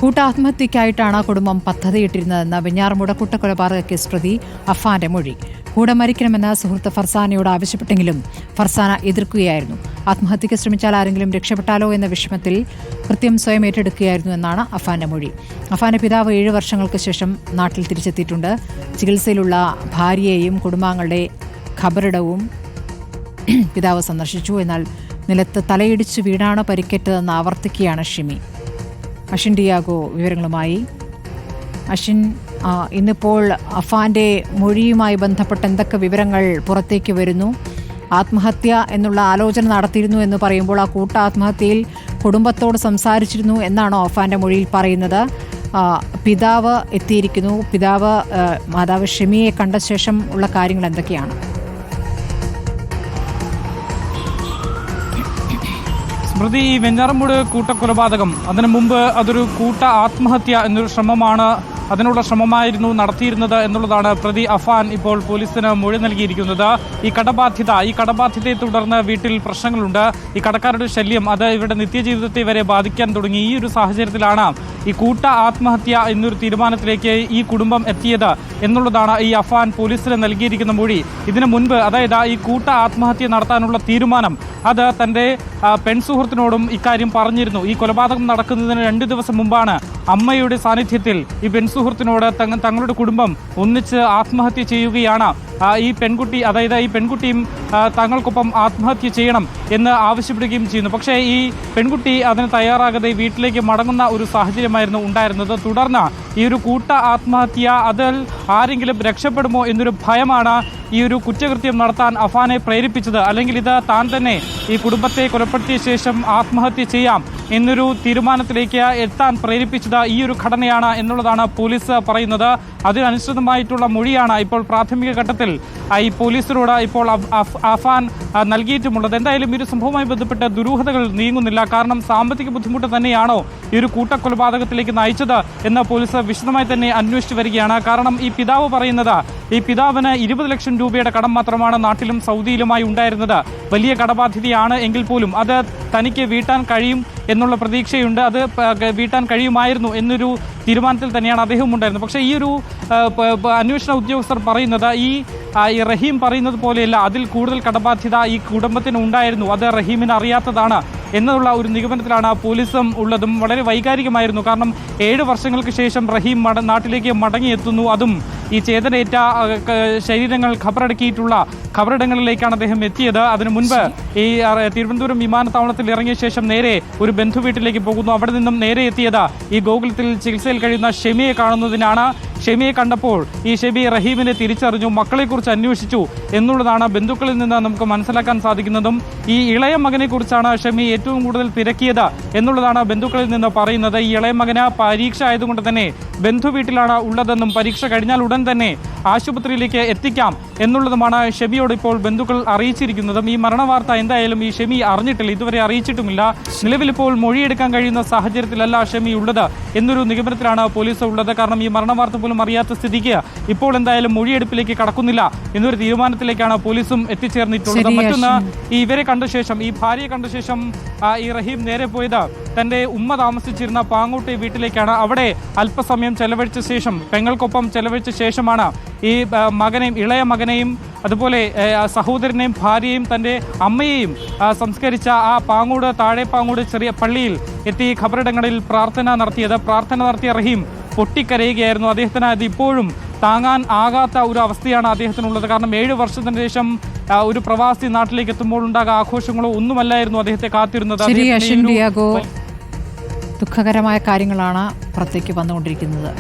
കൂട്ടാത്മഹത്യയ്ക്കായിട്ടാണ് കുടുംബം പദ്ധതിയിട്ടിരുന്നതെന്ന വെഞ്ഞാറമൂട് കൂട്ടക്കൊലപാതക കേസ് പ്രതി അഫാന്റെ മൊഴി. കൂടെ മരിക്കണമെന്ന് സുഹൃത്ത് ഫർസാനയോട് ആവശ്യപ്പെട്ടെങ്കിലും ഫർസാന എതിർക്കുകയായിരുന്നു. ആത്മഹത്യയ്ക്ക് ശ്രമിച്ചാൽ ആരെങ്കിലും രക്ഷപ്പെട്ടാലോ എന്ന വിഷമത്തിൽ കൃത്യം സ്വയം ഏറ്റെടുക്കുകയായിരുന്നു എന്നാണ് അഫാന്റെ മൊഴി. അഫാന്റെ പിതാവ് 7 വർഷങ്ങൾക്ക് ശേഷം നാട്ടിൽ തിരിച്ചെത്തിയിട്ടുണ്ട്. ചികിത്സയിലുള്ള ഭാര്യയെയും കുടുംബാംഗങ്ങളുടെ ഖബറിടവും പിതാവ് സന്ദർശിച്ചു. എന്നാൽ നിലത്ത് തലയിടിച്ച് വീണാണ് പരിക്കേറ്റതെന്ന് ആവർത്തിക്കുകയാണ് ഷിമി. അഷിൻ ഡിയാഗോ വിവരങ്ങളുമായി. അഷിൻ, ഇന്നിപ്പോൾ അഫാന്റെ മൊഴിയുമായി ബന്ധപ്പെട്ട് എന്തൊക്കെ വിവരങ്ങൾ പുറത്തേക്ക് വരുന്നു? ആത്മഹത്യ എന്നുള്ള ആലോചന നടത്തിയിരുന്നു എന്ന് പറയുമ്പോൾ ആ കൂട്ട ആത്മഹത്യയിൽ കുടുംബത്തോട് സംസാരിച്ചിരുന്നു എന്നാണോ അഫാന്റെ മൊഴിയിൽ പറയുന്നത്? പിതാവ് എത്തിയിരിക്കുന്നു. മാതാവ് ഷിമിയെ കണ്ട ശേഷം ഉള്ള കാര്യങ്ങൾ എന്തൊക്കെയാണ്? സ്മൃതി, ഈ വെഞ്ഞാറമൂട് കൂട്ടക്കൊലപാതകം അതിനു മുമ്പ് അതൊരു കൂട്ട ആത്മഹത്യ എന്നൊരു അതിനുള്ള ശ്രമമായിരുന്നു നടത്തിയിരുന്നത് എന്നുള്ളതാണ് പ്രതി അഫാൻ ഇപ്പോൾ പോലീസിന് മൊഴി നൽകിയിരിക്കുന്നത്. ഈ കടബാധ്യതയെ തുടർന്ന് വീട്ടിൽ പ്രശ്നങ്ങളുണ്ട്. ഈ കടക്കാരുടെ ശല്യം അത് ഇവരുടെ നിത്യജീവിതത്തെ വരെ ബാധിക്കാൻ തുടങ്ങി. ഈ ഒരു സാഹചര്യത്തിലാണ് ഈ കൂട്ട ആത്മഹത്യ എന്നൊരു തീരുമാനത്തിലേക്ക് ഈ കുടുംബം എത്തിയത് എന്നുള്ളതാണ് ഈ അഫാൻ പോലീസിന് നൽകിയിരിക്കുന്ന മൊഴി. ഇതിനു മുൻപ്, അതായത് ഈ കൂട്ട ആത്മഹത്യ നടത്താനുള്ള തീരുമാനം അത് തന്റെ പെൺസുഹൃത്തിനോടും ഇക്കാര്യം പറഞ്ഞിരുന്നു. ഈ കൊലപാതകം നടക്കുന്നതിന് 2 ദിവസം മുമ്പാണ് അമ്മയുടെ സാന്നിധ്യത്തിൽ ഈ പെൺസുഹൃത്തിനോട് തങ്ങളുടെ കുടുംബം ഒന്നിച്ച് ആത്മഹത്യ ചെയ്യുകയാണ്, ഈ പെൺകുട്ടിയും തങ്ങൾക്കൊപ്പം ആത്മഹത്യ ചെയ്യണം എന്ന് ആവശ്യപ്പെടുകയും ചെയ്യുന്നു. പക്ഷേ ഈ പെൺകുട്ടി അതിന് തയ്യാറാകാതെ വീട്ടിലേക്ക് മടങ്ങുന്ന ഒരു സാഹചര്യമായിരുന്നു ഉണ്ടായിരുന്നത്. തുടർന്ന് ഈ ഒരു കൂട്ട ആത്മഹത്യ, അതിൽ ആരെങ്കിലും രക്ഷപ്പെടുമോ എന്നൊരു ഭയമാണ് ഈ ഒരു കുറ്റകൃത്യം നടത്താൻ അഫാനെ പ്രേരിപ്പിച്ചത്. അല്ലെങ്കിൽ ഇത് താൻ തന്നെ ഈ കുടുംബത്തെ കൊലപ്പെടുത്തിയ ശേഷം ആത്മഹത്യ ചെയ്യാം എന്നൊരു തീരുമാനത്തിലേക്ക് എത്താൻ പ്രേരിപ്പിച്ചത് ഈ ഒരു ഘടനയാണ് എന്നുള്ളതാണ് പോലീസ് പറയുന്നത്. അതിനനുസൃതമായിട്ടുള്ള മൊഴിയാണ് ഇപ്പോൾ പ്രാഥമിക ഘട്ടത്തിൽ ഈ പോലീസിനോട് ഇപ്പോൾ അഫാൻ നൽകിയിട്ടുമുള്ളത്. എന്തായാലും ഈ ഒരു സംഭവവുമായി ബന്ധപ്പെട്ട് ദുരൂഹതകൾ നീങ്ങുന്നില്ല. കാരണം സാമ്പത്തിക ബുദ്ധിമുട്ട് തന്നെയാണോ ഈ ഒരു കൂട്ടക്കൊലപാതകത്തിലേക്ക് നയിച്ചത് എന്ന് പോലീസ് വിശദമായി തന്നെ അന്വേഷിച്ചു വരികയാണ്. കാരണം ഈ പിതാവ് പറയുന്നത്, ഈ പിതാവിന് 20 ലക്ഷം രൂപയുടെ കടം മാത്രമാണ് നാട്ടിലും സൗദിയിലുമായി ഉണ്ടായിരുന്നത്. വലിയ കടബാധ്യതയാണ് എങ്കിൽ പോലും അത് തനിക്ക് വീട്ടാൻ കഴിയും എന്നുള്ള പ്രതീക്ഷയുണ്ട്. അത് വീട്ടാൻ കഴിയുമായിരുന്നു എന്നൊരു തീരുമാനത്തിൽ തന്നെയാണ് അദ്ദേഹം ഉണ്ടായിരുന്നത്. പക്ഷേ ഈ ഒരു അന്വേഷണ ഉദ്യോഗസ്ഥർ പറയുന്നത് ഈ റഹീം പറയുന്നത് പോലെയല്ല, അതിൽ കൂടുതൽ കടബാധ്യത ഈ കുടുംബത്തിന് ഉണ്ടായിരുന്നു, അത് റഹീമിന് അറിയാത്തതാണ് എന്നുള്ള ഒരു നിഗമനത്തിലാണ് പോലീസും ഉള്ളതും. വളരെ വൈകാരികമായിരുന്നു. കാരണം 7 വർഷങ്ങൾക്ക് ശേഷം റഹീം നാട്ടിലേക്ക് മടങ്ങിയെത്തുന്നു. അതും ഈ ചേതനേറ്റ ശരീരങ്ങൾ ഖബറടക്കിയിട്ടുള്ള ഖബറിടങ്ങളിലേക്കാണ് അദ്ദേഹം എത്തിയത്. അതിനു മുൻപ് ഈ തിരുവനന്തപുരം വിമാനത്താവളത്തിൽ ഇറങ്ങിയ ശേഷം നേരെ ഒരു ബന്ധുവീട്ടിലേക്ക് പോകുന്നു. അവിടെ നിന്നും നേരെ എത്തിയത് ഈ ഗോകുലത്തിൽ ചികിത്സയിൽ കഴിയുന്ന ഷെമിയെ കാണുന്നതിനാണ്. ഷെമിയെ കണ്ടപ്പോൾ ഈ ഷെമി റഹീമിനെ തിരിച്ചറിഞ്ഞു, മക്കളെക്കുറിച്ച് അന്വേഷിച്ചു എന്നുള്ളതാണ് ബന്ധുക്കളിൽ നിന്ന് നമുക്ക് മനസ്സിലാക്കാൻ സാധിക്കുന്നതും. ഈ ഇളയ മകനെ കുറിച്ചാണ് ഷെമി ഏറ്റവും കൂടുതൽ തിരക്കിയത് എന്നുള്ളതാണ് ബന്ധുക്കളിൽ നിന്ന് പറയുന്നത്. ഈ ഇളയ മകന് പരീക്ഷ ആയതുകൊണ്ട് തന്നെ ബന്ധുവീട്ടിലാണ് ഉള്ളതെന്നും പരീക്ഷ കഴിഞ്ഞാൽ ഉടൻ തന്നെ ആശുപത്രിയിലേക്ക് എത്തിക്കാം എന്നുള്ളതുമാണ് ഷെമിയോട് ഇപ്പോൾ ബന്ധുക്കൾ അറിയിച്ചിരിക്കുന്നതും. ഈ മരണവാർത്ത എന്തായാലും ഈ ഷെമി അറിഞ്ഞിട്ടില്ല, ഇതുവരെ അറിയിച്ചിട്ടുമില്ല. നിലവിലിപ്പോൾ മൊഴിയെടുക്കാൻ കഴിയുന്ന സാഹചര്യത്തിലല്ല ഷെമി ഉള്ളത് എന്നൊരു നിഗമനത്തിലാണ് പോലീസ് ഉള്ളത്. കാരണം ഈ മരണവാർത്ത പോലും അറിയാത്ത സ്ഥിതിക്ക് ഇപ്പോൾ എന്തായാലും മൊഴിയെടുപ്പിലേക്ക് കടക്കുന്നില്ല എന്നൊരു തീരുമാനത്തിലേക്കാണ് പോലീസും എത്തിച്ചേർന്നിട്ടുള്ളത്. മറ്റൊന്ന്, ഇവരെ കണ്ട ശേഷം, ഈ ഭാര്യയെ കണ്ട ശേഷം ഈ റഹീം നേരെ പോയത് തന്റെ ഉമ്മ താമസിച്ചിരുന്ന പാങ്ങോട്ടെ വീട്ടിലേക്കാണ്. അവിടെ അല്പസമയം ചെലവഴിച്ച ശേഷം, പെങ്ങൾക്കൊപ്പം ചെലവഴിച്ച ശേഷമാണ് ഈ ഇളയ മകനെയും അതുപോലെ സഹോദരനെയും ഭാര്യയെയും തൻ്റെ അമ്മയെയും സംസ്കരിച്ച ആ താഴെ പാങ്ങോട് ചെറിയ പള്ളിയിൽ എത്തി ഖബറിടങ്ങളിൽ പ്രാർത്ഥന നടത്തിയ റഹീം പൊട്ടിക്കരയുകയായിരുന്നു. അദ്ദേഹത്തിന് അത് ഇപ്പോഴും താങ്ങാൻ ആകാത്ത ഒരു അവസ്ഥയാണ് അദ്ദേഹത്തിനുള്ളത്. കാരണം 7 വർഷത്തിന് ശേഷം ഒരു പ്രവാസി നാട്ടിലേക്ക് എത്തുമ്പോൾ ഉണ്ടാകുക ആഘോഷങ്ങളോ ഒന്നുമല്ലായിരുന്നു അദ്ദേഹത്തെ കാത്തിരുന്നത്. ദുഃഖകരമായ കാര്യങ്ങളാണ് പുറത്തേക്ക് വന്നുകൊണ്ടിരിക്കുന്നത്.